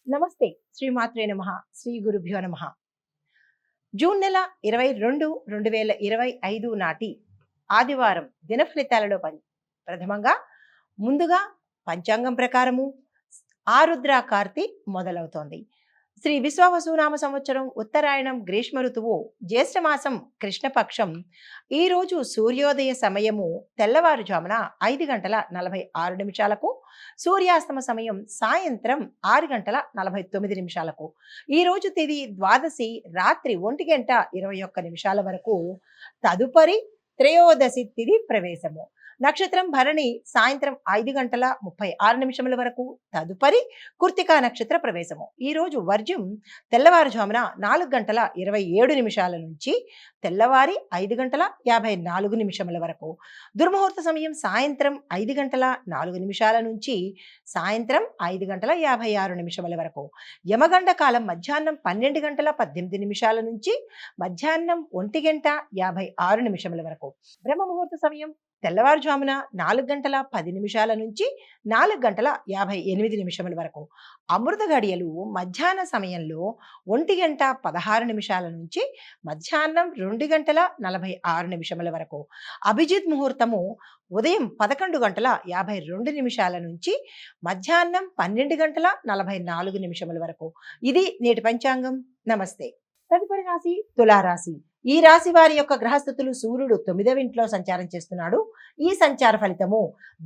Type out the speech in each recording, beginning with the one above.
నమస్తే. శ్రీమాత్రే నమః. శ్రీ గురుభ్యో నమః. జూన్ నెల 22, 2025 నాటి ఆదివారం దిన ఫలితాలలో ప్రథమంగా ముందుగా పంచాంగం ప్రకారము ఆరుద్ర కార్తి మొదలవుతోంది. శ్రీ విశ్వావసునామ సంవత్సరం ఉత్తరాయణం గ్రీష్మ ఋతువు జ్యేష్ఠమాసం కృష్ణపక్షం. ఈరోజు సూర్యోదయ సమయము తెల్లవారుజామున 5:46 సూర్యాస్తమ సమయం సాయంత్రం 6:49. ఈరోజు తిథి ద్వాదశి రాత్రి 1:21 వరకు. తదుపరి త్రయోదశి తిథి ప్రవేశము. నక్షత్రం భరణి సాయంత్రం 5:36 వరకు. తదుపరి కృత్తికా నక్షత్ర ప్రవేశము. ఈరోజు వర్జ్యం తెల్లవారుజామున 4:27 నుంచి తెల్లవారి 5:54 వరకు. దుర్ముహూర్త సమయం సాయంత్రం 5:04 నుంచి సాయంత్రం 5:56 వరకు. యమగండ కాలం మధ్యాహ్నం 12:18 నుంచి మధ్యాహ్నం 1:56 వరకు. బ్రహ్మ ముహూర్త సమయం తెల్లవారుజామున 4:10 నుంచి 4:58 వరకు. అమృత గడియలు మధ్యాహ్న సమయంలో 1:16 నుంచి మధ్యాహ్నం 2:46 వరకు. అభిజిత్ ముహూర్తము ఉదయం 11:52 నుంచి మధ్యాహ్నం 12:44 వరకు. ఇది నేటి పంచాంగం. నమస్తే. తదుపరి రాశి తులారాశి. ఈ రాశి వారి యొక్క గ్రహస్థితులు సూర్యుడు 9వ ఇంట్లో సంచారం చేస్తున్నాడు. ఈ సంచార ఫలితము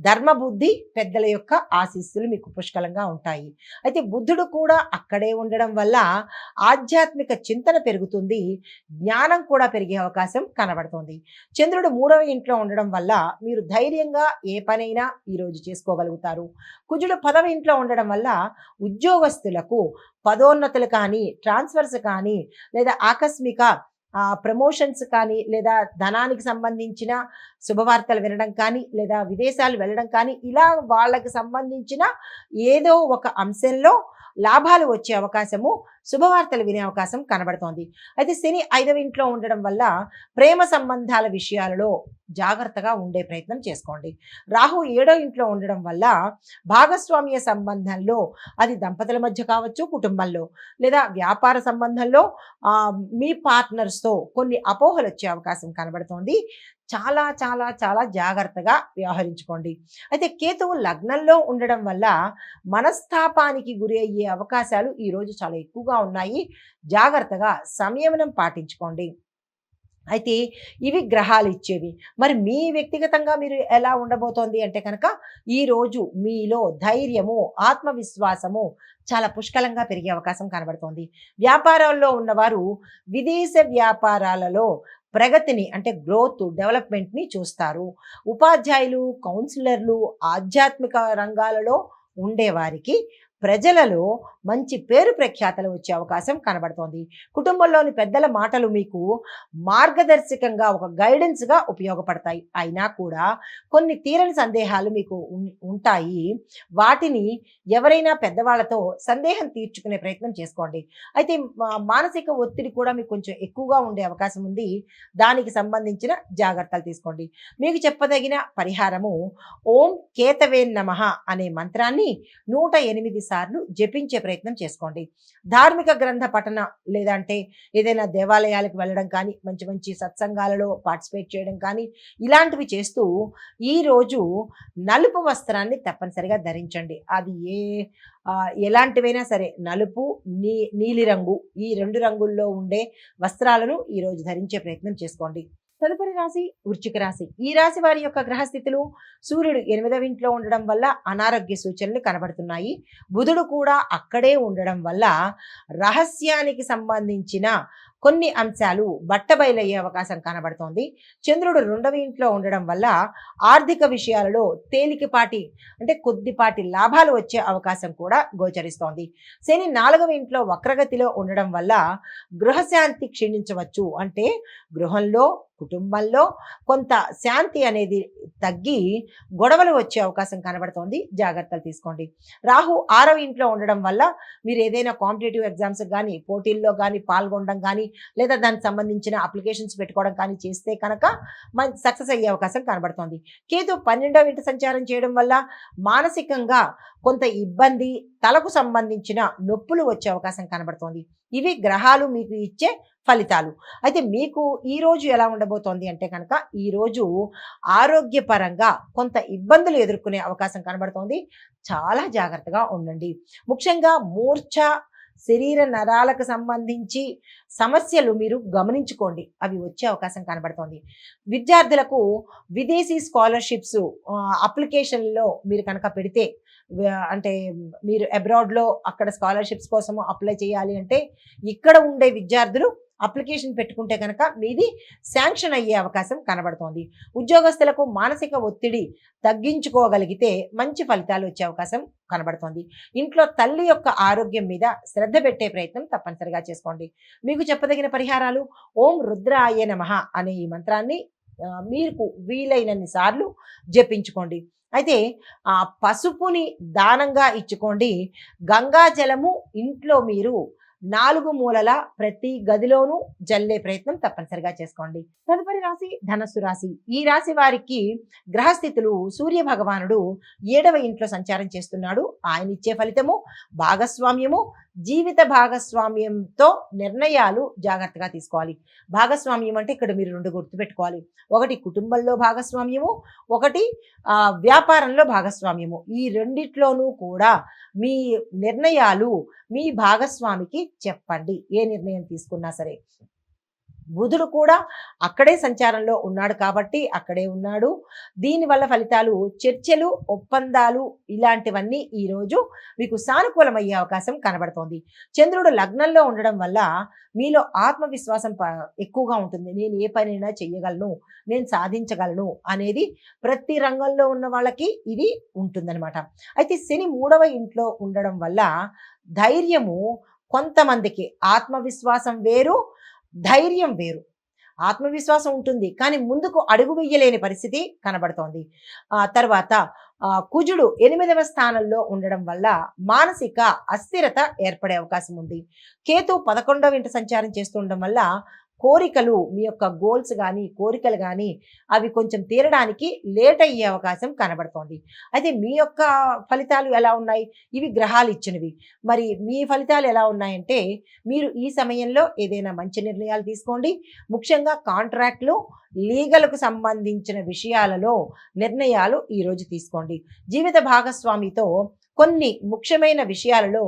ధర్మబుద్ధి పెద్దల యొక్క ఆశీస్సులు మీకు పుష్కలంగా ఉంటాయి. అయితే బుద్ధుడు కూడా అక్కడే ఉండడం వల్ల ఆధ్యాత్మిక చింతన పెరుగుతుంది, జ్ఞానం కూడా పెరిగే అవకాశం కనబడుతుంది. చంద్రుడు 3వ ఇంట్లో ఉండడం వల్ల మీరు ధైర్యంగా ఏ పనైనా ఈరోజు చేసుకోగలుగుతారు. కుజుడు 10వ ఇంట్లో ఉండడం వల్ల ఉద్యోగస్తులకు పదోన్నతులు కానీ, ట్రాన్స్ఫర్స్ కానీ, లేదా ఆకస్మిక ప్రమోషన్స్ కానీ, లేదా ధనానికి సంబంధించిన శుభవార్తలు వినడం కానీ, లేదా విదేశాలు వెళ్ళడం కానీ, ఇలా వాళ్ళకి సంబంధించిన ఏదో ఒక అంశంలో లాభాలు వచ్చే అవకాశము, శుభవార్తలు వినే అవకాశం కనబడుతోంది. అయితే శని 5వ ఇంట్లో ఉండడం వల్ల ప్రేమ సంబంధాల విషయాలలో జాగ్రత్తగా ఉండే ప్రయత్నం చేసుకోండి. రాహు 7వ ఇంట్లో ఉండడం వల్ల భాగస్వామ్య సంబంధంలో, అది దంపతుల మధ్య కావచ్చు, కుటుంబంలో లేదా వ్యాపార సంబంధంలో మీ పార్ట్నర్స్తో కొన్ని అపోహలు వచ్చే అవకాశం కనబడుతోంది. చాలా చాలా చాలా జాగ్రత్తగా వ్యవహరించుకోండి. అయితే కేతువు లగ్నంలో ఉండడం వల్ల మనస్తాపానికి గురి అయ్యే అవకాశాలు ఈరోజు చాలా ఎక్కువగా ఉన్నాయి. జాగ్రత్తగా సంయమనం పాటించుకోండి. అయితే ఇవి గ్రహాలు ఇచ్చేవి. మరి మీ వ్యక్తిగతంగా మీరు ఎలా ఉండబోతోంది అంటే కనుక ఈరోజు మీలో ధైర్యము, ఆత్మవిశ్వాసము చాలా పుష్కలంగా పెరిగే అవకాశం కనబడుతోంది. వ్యాపారాల్లో ఉన్నవారు విదేశ వ్యాపారాలలో ప్రగతిని అంటే గ్రోత్, డెవలప్మెంట్ని చూస్తారు. ఉపాధ్యాయులు, కౌన్సిలర్లు, ఆధ్యాత్మిక రంగాలలో ఉండేవారికి ప్రజలలో మంచి పేరు ప్రఖ్యాతలు వచ్చే అవకాశం కనబడుతోంది. కుటుంబంలోని పెద్దల మాటలు మీకు మార్గదర్శకంగా, ఒక గైడెన్స్గా ఉపయోగపడతాయి. అయినా కూడా కొన్ని తీరని సందేహాలు మీకు ఉంటాయి. వాటిని ఎవరైనా పెద్దవాళ్లతో సందేహం తీర్చుకునే ప్రయత్నం చేసుకోండి. అయితే మానసిక ఒత్తిడి కూడా మీకు కొంచెం ఎక్కువగా ఉండే అవకాశం ఉంది. దానికి సంబంధించిన జాగ్రత్తలు తీసుకోండి. మీకు చెప్పదగిన పరిహారము ఓం కేతవే నమః అనే మంత్రాన్ని 108 సార్లు జపించే ప్రయత్నం చేసుకోండి. ధార్మిక గ్రంథ పఠన లేదంటే ఏదైనా దేవాలయాలకు వెళ్ళడం కానీ, మంచి మంచి సత్సంగాలలో పార్టిసిపేట్ చేయడం కానీ, ఇలాంటివి చేస్తూ ఈరోజు నలుపు వస్త్రాన్ని తప్పనిసరిగా ధరించండి. అది ఎలాంటివైనా సరే, నలుపు, నీలిరంగు, ఈ 2 రంగుల్లో ఉండే వస్త్రాలను ఈరోజు ధరించే ప్రయత్నం చేసుకోండి. తదుపరి రాశి వృశ్చిక రాశి. ఈ రాశి వారి యొక్క గ్రహస్థితులు సూర్యుడు 8వ ఇంట్లో ఉండడం వల్ల అనారోగ్య సూచనలు కనబడుతున్నాయి. బుధుడు కూడా అక్కడే ఉండడం వల్ల రహస్యానికి సంబంధించిన కొన్ని అంశాలు బట్టబయలయ్యే అవకాశం కనబడుతోంది. చంద్రుడు 2వ ఇంట్లో ఉండడం వల్ల ఆర్థిక విషయాలలో తేలికపాటి అంటే కొద్దిపాటి లాభాలు వచ్చే అవకాశం కూడా గోచరిస్తోంది. శని 4వ ఇంట్లో వక్రగతిలో ఉండడం వల్ల గృహశాంతి క్షీణించవచ్చు. అంటే గృహంలో కుటుంబంలో కొంత శాంతి అనేది తగ్గి గొడవలు వచ్చే అవకాశం కనబడుతోంది. జాగ్రత్తలు తీసుకోండి. రాహు 6వ ఇంట్లో ఉండడం వల్ల మీరు ఏదైనా కాంపిటేటివ్ ఎగ్జామ్స్ కానీ, పోటీల్లో కానీ పాల్గొనడం కానీ, లేదా దానికి సంబంధించిన అప్లికేషన్స్ పెట్టుకోవడం కానీ చేస్తే కనుక సక్సెస్ అయ్యే అవకాశం కనబడుతోంది. కేతు 12వ ఇంటి సంచారం చేయడం వల్ల మానసికంగా కొంత ఇబ్బంది, తలకు సంబంధించిన నొప్పులు వచ్చే అవకాశం కనబడుతోంది. ఇవి గ్రహాలు మీకు ఇచ్చే ఫలితాలు. అయితే మీకు ఈ రోజు ఎలా ఉండబోతోంది అంటే కనుక, ఈరోజు ఆరోగ్యపరంగా కొంత ఇబ్బందులు ఎదుర్కొనే అవకాశం కనబడుతోంది. చాలా జాగ్రత్తగా ఉండండి. ముఖ్యంగా మూర్ఛ, శరీర నరాలకు సంబంధించి సమస్యలు మీరు గమనించుకోండి. అవి వచ్చే అవకాశం కనబడుతోంది. విద్యార్థులకు విదేశీ స్కాలర్షిప్స్ అప్లికేషన్లో మీరు కనుక పెడితే, అంటే మీరు అబ్రాడ్లో అక్కడ స్కాలర్షిప్స్ కోసం అప్లై చేయాలి అంటే, ఇక్కడ ఉండే విద్యార్థులు అప్లికేషన్ పెట్టుకుంటే కనుక మీది శాంక్షన్ అయ్యే అవకాశం కనబడుతోంది. ఉద్యోగస్తులకు మానసిక ఒత్తిడి తగ్గించుకోగలిగితే మంచి ఫలితాలు వచ్చే అవకాశం కనబడుతోంది. ఇంట్లో తల్లి యొక్క ఆరోగ్యం మీద శ్రద్ధ పెట్టే ప్రయత్నం తప్పనిసరిగా చేసుకోండి. మీకు చెప్పదగిన పరిహారాలు: ఓం రుద్రాయ నమః అనే ఈ మంత్రాన్ని మీకు వీలైనన్ని సార్లు జపించుకోండి. అయితే ఆ పసుపుని దానంగా ఇచ్చుకోండి. గంగా జలము ఇంట్లో మీరు 4 మూలల ప్రతి గదిలోనూ జల్లే ప్రయత్నం తప్పనిసరిగా చేసుకోండి. తదుపరి రాశి ధనస్సు రాశి. ఈ రాశి వారికి గ్రహస్థితులు సూర్య భగవానుడు 7వ ఇంట్లో సంచారం చేస్తున్నాడు. ఆయన ఇచ్చే ఫలితము భాగస్వామ్యము. జీవిత భాగస్వామ్యంతో నిర్ణయాలు జాగ్రత్తగా తీసుకోవాలి. భాగస్వామ్యం అంటే ఇక్కడ మీరు 2 గుర్తుపెట్టుకోవాలి. ఒకటి కుటుంబంలో భాగస్వామ్యము, ఒకటి వ్యాపారంలో భాగస్వామ్యము. ఈ రెండిట్లోనూ కూడా మీ నిర్ణయాలు మీ భాగస్వామికి చెప్పండి. ఏ నిర్ణయం తీసుకున్నా సరే. బుధుడు కూడా అక్కడే సంచారంలో ఉన్నాడు కాబట్టి అక్కడే ఉన్నాడు. దీనివల్ల ఫలితాలు చర్చలు, ఒప్పందాలు ఇలాంటివన్నీ ఈరోజు మీకు సానుకూలమయ్యే అవకాశం కనబడుతోంది. చంద్రుడు లగ్నంలో ఉండడం వల్ల మీలో ఆత్మవిశ్వాసం ఎక్కువగా ఉంటుంది. నేను ఏ పనైనా చెయ్యగలను, నేను సాధించగలను అనేది ప్రతి రంగంలో ఉన్న వాళ్ళకి ఇది ఉంటుందన్నమాట. అయితే శని 3వ ఇంట్లో ఉండడం వల్ల ధైర్యము, కొంతమందికి ఆత్మవిశ్వాసం వేరు, ధైర్యం వేరు. ఆత్మవిశ్వాసం ఉంటుంది కానీ ముందుకు అడుగు వేయలేని పరిస్థితి కనబడుతోంది. తర్వాత కుజుడు 8వ స్థానంలో ఉండడం వల్ల మానసిక అస్థిరత ఏర్పడే అవకాశం ఉంది. కేతు 11వ ఇంట సంచారం చేస్తుండడం వల్ల కోరికలు, మీ యొక్క గోల్స్ కానీ కోరికలు కానీ అవి కొంచెం తీరడానికి లేట్ అయ్యే అవకాశం కనబడుతోంది. అయితే మీ యొక్క ఫలితాలు ఎలా ఉన్నాయి? ఇవి గ్రహాలు ఇచ్చినవి. మరి మీ ఫలితాలు ఎలా ఉన్నాయంటే, మీరు ఈ సమయంలో ఏదైనా మంచి నిర్ణయాలు తీసుకోండి. ముఖ్యంగా కాంట్రాక్ట్లు, లీగల్కు సంబంధించిన విషయాలలో నిర్ణయాలు ఈరోజు తీసుకోండి. జీవిత భాగస్వామితో కొన్ని ముఖ్యమైన విషయాలలో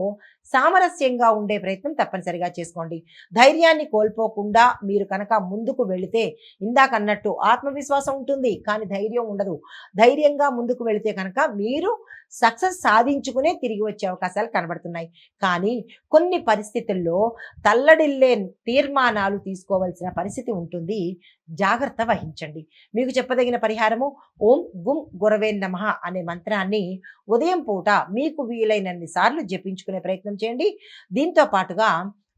సామరస్యంగా ఉండే ప్రయత్నం తప్పనిసరిగా చేసుకోండి. ధైర్యాన్ని కోల్పోకుండా మీరు కనుక ముందుకు వెళితే, ఇందాక అన్నట్టు ఆత్మవిశ్వాసం ఉంటుంది కానీ ధైర్యం ఉండదు. ధైర్యంగా ముందుకు వెళితే కనుక మీరు సక్సెస్ సాధించుకునే తిరిగి వచ్చే అవకాశాలు కనబడుతున్నాయి. కానీ కొన్ని పరిస్థితుల్లో తల్లడిల్లే తీర్మానాలు తీసుకోవాల్సిన పరిస్థితి ఉంటుంది. జాగ్రత్త వహించండి. మీకు చెప్పదగిన పరిహారము ఓం గుం గురవే నమః అనే మంత్రాన్ని ఉదయం పూట మీకు వీలైనన్ని సార్లు జపించుకునే ప్రయత్నం చేయండి. దీంతో పాటుగా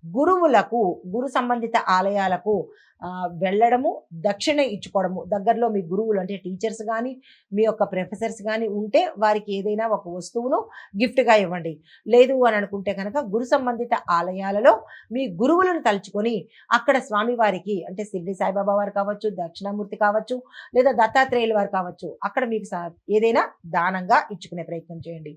గురువులకు, గురు సంబంధిత ఆలయాలకు వెళ్ళడము, దక్షిణ ఇచ్చుకోవడము. దగ్గరలో మీ గురువులు అంటే టీచర్స్ కానీ, మీ యొక్క ప్రొఫెసర్స్ కానీ ఉంటే వారికి ఏదైనా ఒక వస్తువును గిఫ్ట్గా ఇవ్వండి. లేదు అని అనుకుంటే కనుక గురు సంబంధిత ఆలయాలలో మీ గురువులను తలుచుకొని అక్కడ స్వామివారికి, అంటే షిరిడి సాయిబాబా వారు కావచ్చు, దక్షిణామూర్తి కావచ్చు, లేదా దత్తాత్రేయుల వారు కావచ్చు, అక్కడ మీకు ఏదైనా దానంగా ఇచ్చుకునే ప్రయత్నం చేయండి.